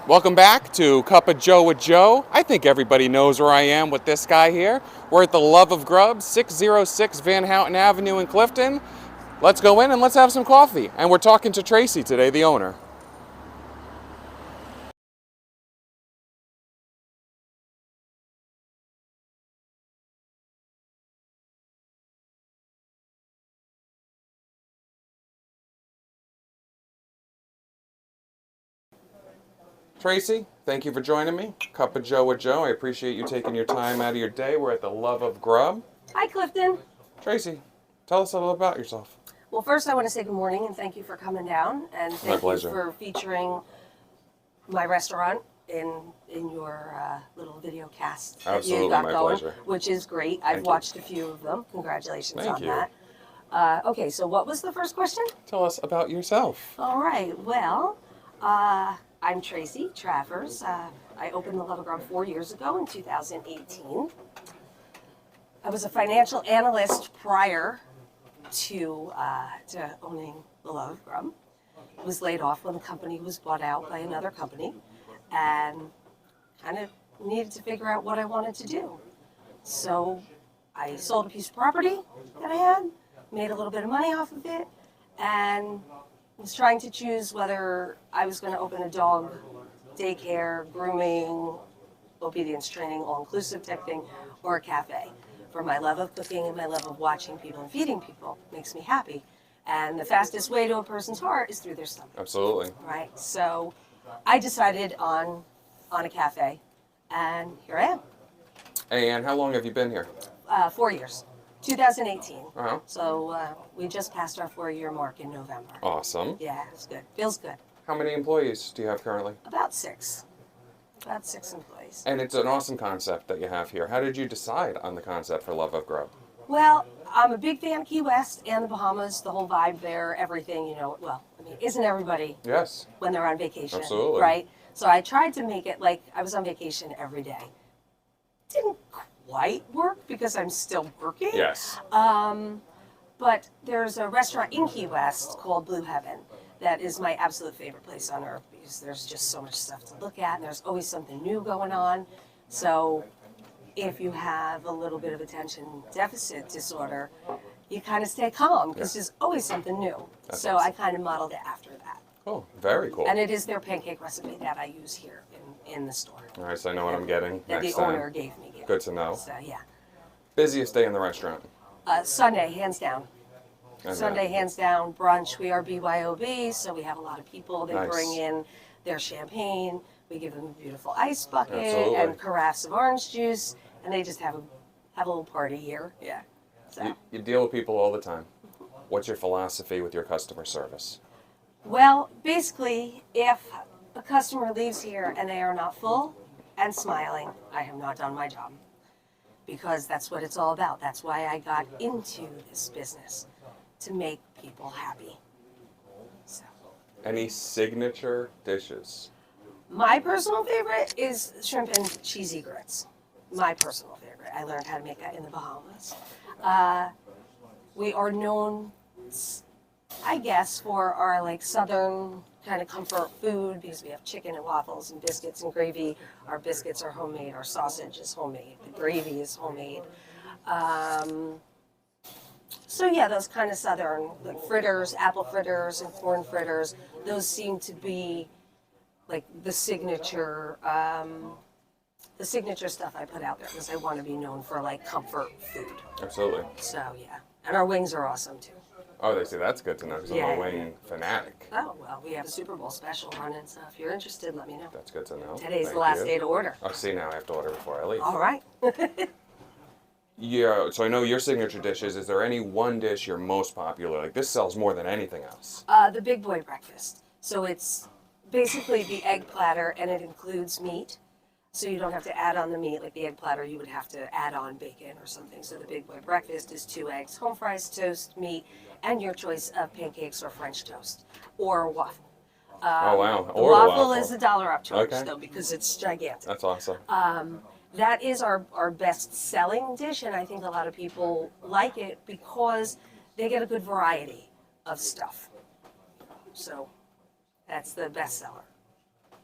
Welcome back to Cup of Joe with Joe. I think everybody knows where I am with this guy here. We're at the Love of Grub, 606 Van Houten Avenue in Clifton. Let's go in and let's have some coffee. And we're talking to Tracy today, the owner. Tracy, thank you for joining me. Cup of Joe with Joe. I appreciate you taking your time out of your day. We're at the Love of Grub. Hi, Clifton. Tracy, tell us a little about yourself. Well, first I want to say good morning and thank you for coming down and My thank you pleasure. for featuring my restaurant in your little video cast that Absolutely, you got my going, pleasure. which is great. Thank I've you. watched a few of them. Congratulations Thank on you. that. Okay, so what was the first question? Tell us about yourself. All right. Well, I'm Tracy Travers. I opened the Love of Grub 4 years ago in 2018. I was a financial analyst prior to owning the Love of Grub. Was laid off when the company was bought out by another company, and kind of needed to figure out what I wanted to do. So I sold a piece of property that I had, made a little bit of money off of it, and was trying to choose whether I was going to open a dog daycare, grooming, obedience training, all-inclusive type thing, or a cafe. For my love of cooking and my love of watching people and feeding people makes me happy. And the fastest way to a person's heart is through their stomach. Absolutely. Right? So I decided on a cafe, and here I am. And how long have you been here? 4 years. 2018. Uh-huh. So we just passed our 4-year mark in November. Awesome. Yeah, it's good. Feels good. How many employees do you have currently? About 6. About 6 employees. And it's an awesome concept that you have here. How did you decide on the concept for Love of Grub? Well, I'm a big fan of Key West and the Bahamas, the whole vibe there, everything, well, I mean, isn't everybody Yes. when they're on vacation? Absolutely. Right? So I tried to make it like I was on vacation every day. Didn't quite work because I'm still working. Yes. But there's a restaurant in Key West called Blue Heaven that is my absolute favorite place on earth because there's just so much stuff to look at and there's always something new going on. So if you have a little bit of attention deficit disorder, you kind of stay calm because there's always something new. That's so awesome. I kind of modeled it after that. Oh, very cool. And it is their pancake recipe that I use here in the store. All right, so I know what I'm getting That next the owner time. gave me. Good to know. So yeah. Busiest day in the restaurant? Sunday, hands down. And Sunday, hands down, brunch. We are BYOB, so we have a lot of people. They Nice. bring in their champagne. We give them a beautiful ice bucket Absolutely. and carafes of orange juice, and they just have a little party here. Yeah. So. You deal with people all the time. What's your philosophy with your customer service? Well, basically, if a customer leaves here and they are not full and smiling, I have not done my job. Because that's what it's all about. That's why I got into this business, to make people happy. So. Any signature dishes? My personal favorite is shrimp and cheesy grits. My personal favorite. I learned how to make that in the Bahamas. We are known, I guess, for our like southern kind of comfort food because we have chicken and waffles and biscuits and gravy. Our biscuits are homemade. Our sausage is homemade. The gravy is homemade. So yeah, those kind of southern like fritters, apple fritters and corn fritters, those seem to be like the signature stuff I put out there because I want to be known for like comfort food. Absolutely. So yeah, and our wings are awesome too. Oh, they say that's good to know because I'm Yeah. a wing fanatic. Oh well, we have a Super Bowl special running, so if you're interested, let me know. That's good to know. Today's Thank the last you. day to order. Oh, see, now I have to order before I leave. All right. Yeah, so I know your signature dishes. Is there any one dish you're most popular? Like this sells more than anything else. The Big Boy Breakfast. So it's basically the egg platter, and it includes meat. So you don't have to add on the meat like the egg platter. You would have to add on bacon or something. So the Big Boy Breakfast is 2 eggs, home fries, toast, meat, and your choice of pancakes or French toast or waffle. Oh wow! The Or the waffle is $1 upcharge Okay. though because it's gigantic. That's awesome. That is our best selling dish, and I think a lot of people like it because they get a good variety of stuff. So that's the best seller.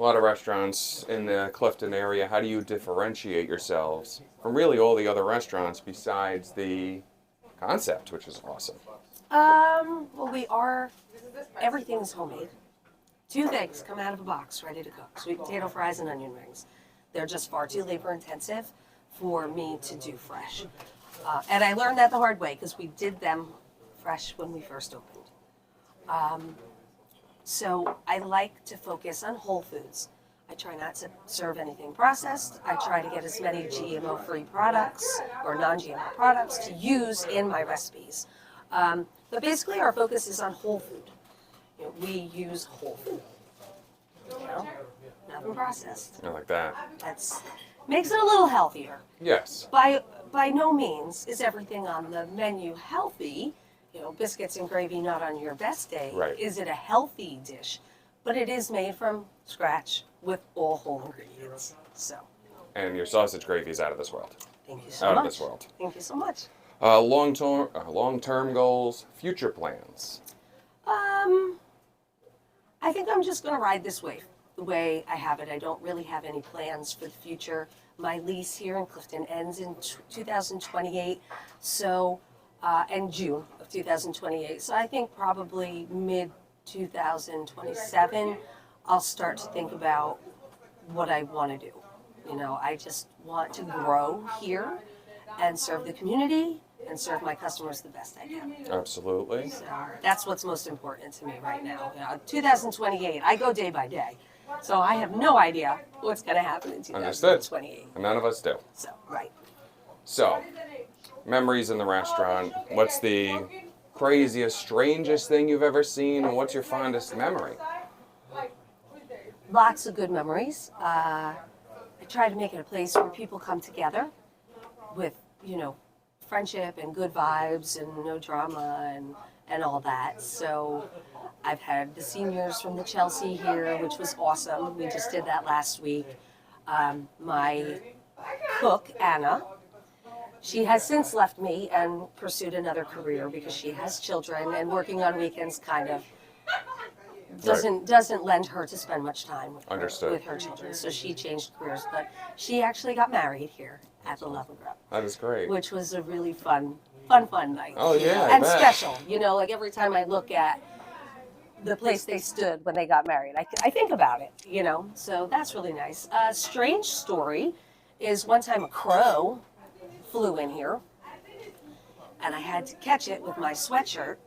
A lot of restaurants in the Clifton area. How do you differentiate yourselves from really all the other restaurants besides the concept, which is awesome? Well, everything's homemade. Two things come out of a box, ready to cook: sweet potato fries and onion rings. They're just far too labor intensive for me to do fresh. And I learned that the hard way because we did them fresh when we first opened. So I like to focus on whole foods. I try not to serve anything processed. I try to get as many GMO-free products or non-GMO products to use in my recipes. But basically our focus is on whole food. You know, we use whole food. You know, nothing processed. I like that. That's makes it a little healthier. Yes. By no means is everything on the menu healthy. You know, biscuits and gravy not on your best day. Right. Is it a healthy dish? But it is made from scratch with all whole ingredients. So. And your sausage gravy is out of this world. Thank you so much. Out of this world. Thank you so much. Long-term goals, future plans. I think I'm just going to ride this wave the way I have it. I don't really have any plans for the future. My lease here in Clifton ends in 2028, so and June of 2028. So I think probably mid 2027, I'll start to think about what I want to do. You know, I just want to grow here and serve the community and serve my customers the best I can. Absolutely. So that's what's most important to me right now. 2028, I go day by day. So I have no idea what's going to happen in 2028. Understood. None of us do. So, right. So, memories in the restaurant. What's the craziest, strangest thing you've ever seen, and what's your fondest memory? Lots of good memories. I try to make it a place where people come together with, you know, friendship and good vibes and no drama and all that. So I've had the seniors from the Chelsea here, which was awesome. We just did that last week. My cook, Anna, she has since left me and pursued another career because she has children, and working on weekends kind of doesn't lend her to spend much time with her children. So she changed careers, but she actually got married here at the Grub. That is great. Which was a really fun night. Oh yeah, and special. You know, like every time I look at the place they stood when they got married, I think about it. You know, so that's really nice. A strange story is one time a crow flew in here, and I had to catch it with my sweatshirt.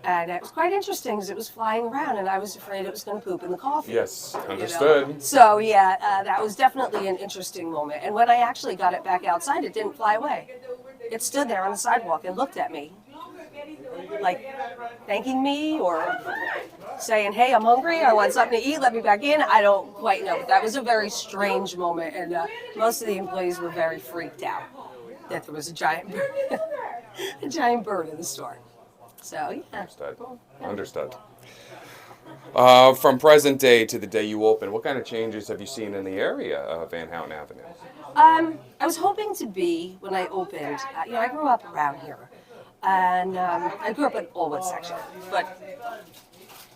And it was quite interesting because it was flying around, and I was afraid it was going to poop in the coffee. Yes, understood. You know? So yeah, that was definitely an interesting moment. And when I actually got it back outside, it didn't fly away. It stood there on the sidewalk and looked at me, like thanking me or saying, "Hey, I'm hungry. I want something to eat. Let me back in." I don't quite know. But that was a very strange moment, and most of the employees were very freaked out that there was a giant bird in the store. So, yeah. Understood. From present day to the day you open, what kind of changes have you seen in the area of Van Houten Avenue? I was hoping to be, when I opened, you know, I grew up around here. And I grew up in Allwood section. But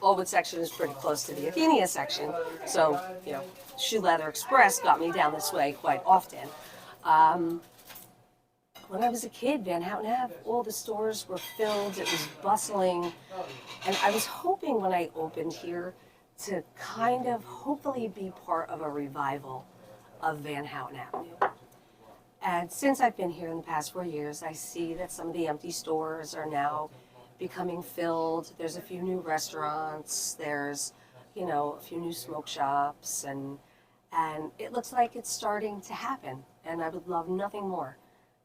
Allwood section is pretty close to the Athenia section. So, you know, Shoe Leather Express got me down this way quite often. When I was a kid, Van Houten Ave, all the stores were filled, it was bustling, and I was hoping when I opened here to kind of hopefully be part of a revival of Van Houten Avenue. And since I've been here in the past 4 years, I see that some of the empty stores are now becoming filled. There's a few new restaurants, there's, you know, a few new smoke shops, and it looks like it's starting to happen, and I would love nothing more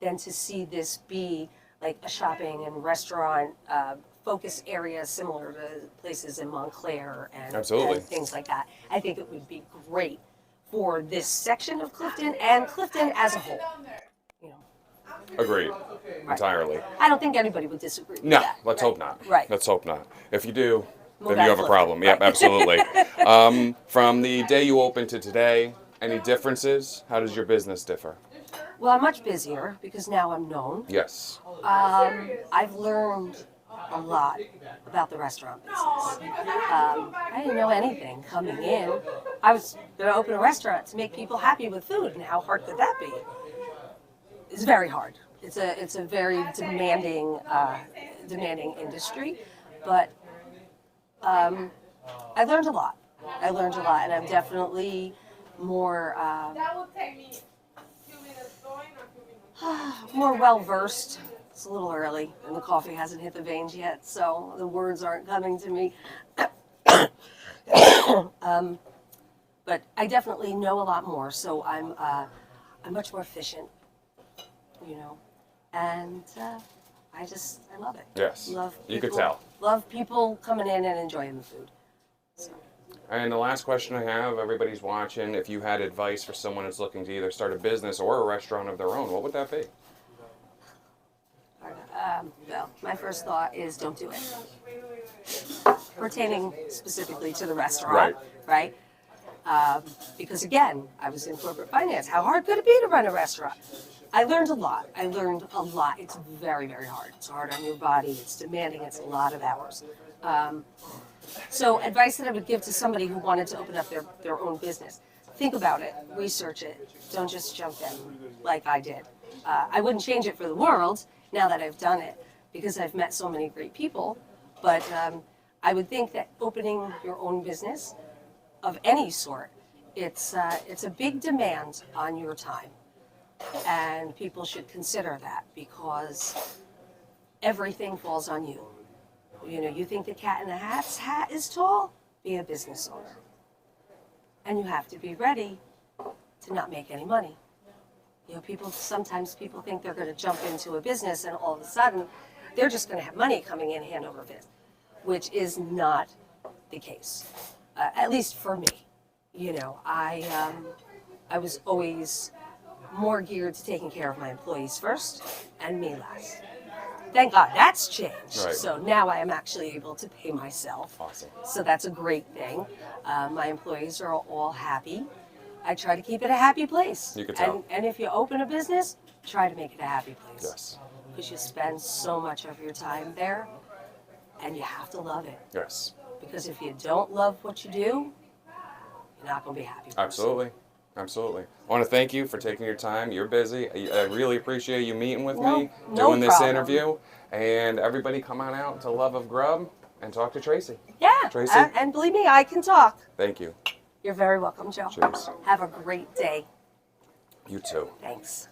than to see this be like a shopping and restaurant focus area similar to places in Montclair and things like that. I think it would be great for this section of Clifton and Clifton as a whole. You know. Agreed. Entirely. I don't think anybody would disagree with No, that. let's hope not. Right. Let's hope not. If you do, Move then you have out a of problem. Clifton. Yep, absolutely. From the day you opened to today, any differences? How does your business differ? Well, I'm much busier because now I'm known. Yes. I've learned a lot about the restaurant business. I didn't know anything coming in. I was going to open a restaurant to make people happy with food, and how hard could that be? It's very hard. It's a very demanding industry, but I learned a lot. I learned a lot, and I'm definitely more more well versed. It's a little early, and the coffee hasn't hit the veins yet, so the words aren't coming to me. But I definitely know a lot more, so I'm much more efficient, you know, and I love it. Yes, Love people, you could tell. Love people coming in and enjoying the food. So. And the last question I have, everybody's watching, if you had advice for someone that's looking to either start a business or a restaurant of their own, what would that be? Well, my first thought is don't do it. Pertaining specifically to the restaurant, right? Because again, I was in corporate finance. How hard could it be to run a restaurant? I learned a lot. It's very, very hard. It's hard on your body. It's demanding. It's a lot of hours. So advice that I would give to somebody who wanted to open up their own business. Think about it. Research it. Don't just jump in like I did. I wouldn't change it for the world now that I've done it because I've met so many great people. But I would think that opening your own business of any sort, it's a big demand on your time. And people should consider that because everything falls on you. You know, you think the cat in the hat is tall? Be a business owner. And you have to be ready to not make any money. You know, sometimes people think they're going to jump into a business and all of a sudden they're just going to have money coming in hand over fist, which is not the case, at least for me. You know, I was always more geared to taking care of my employees first and me last. Thank God that's changed. Right. So now I am actually able to pay myself. Awesome. So that's a great thing. My employees are all happy. I try to keep it a happy place. You can tell. And if you open a business, try to make it a happy place. Yes. Because you spend so much of your time there and you have to love it. Yes. Because if you don't love what you do, you're not going to be a happy person. Absolutely. Absolutely. I want to thank you for taking your time. You're busy. I really appreciate you meeting with me, doing this interview. And everybody come on out to Love of Grub and talk to Tracy. Yeah. Tracy. And believe me, I can talk. Thank you. You're very welcome, Joe. Cheers. Have a great day. You too. Thanks.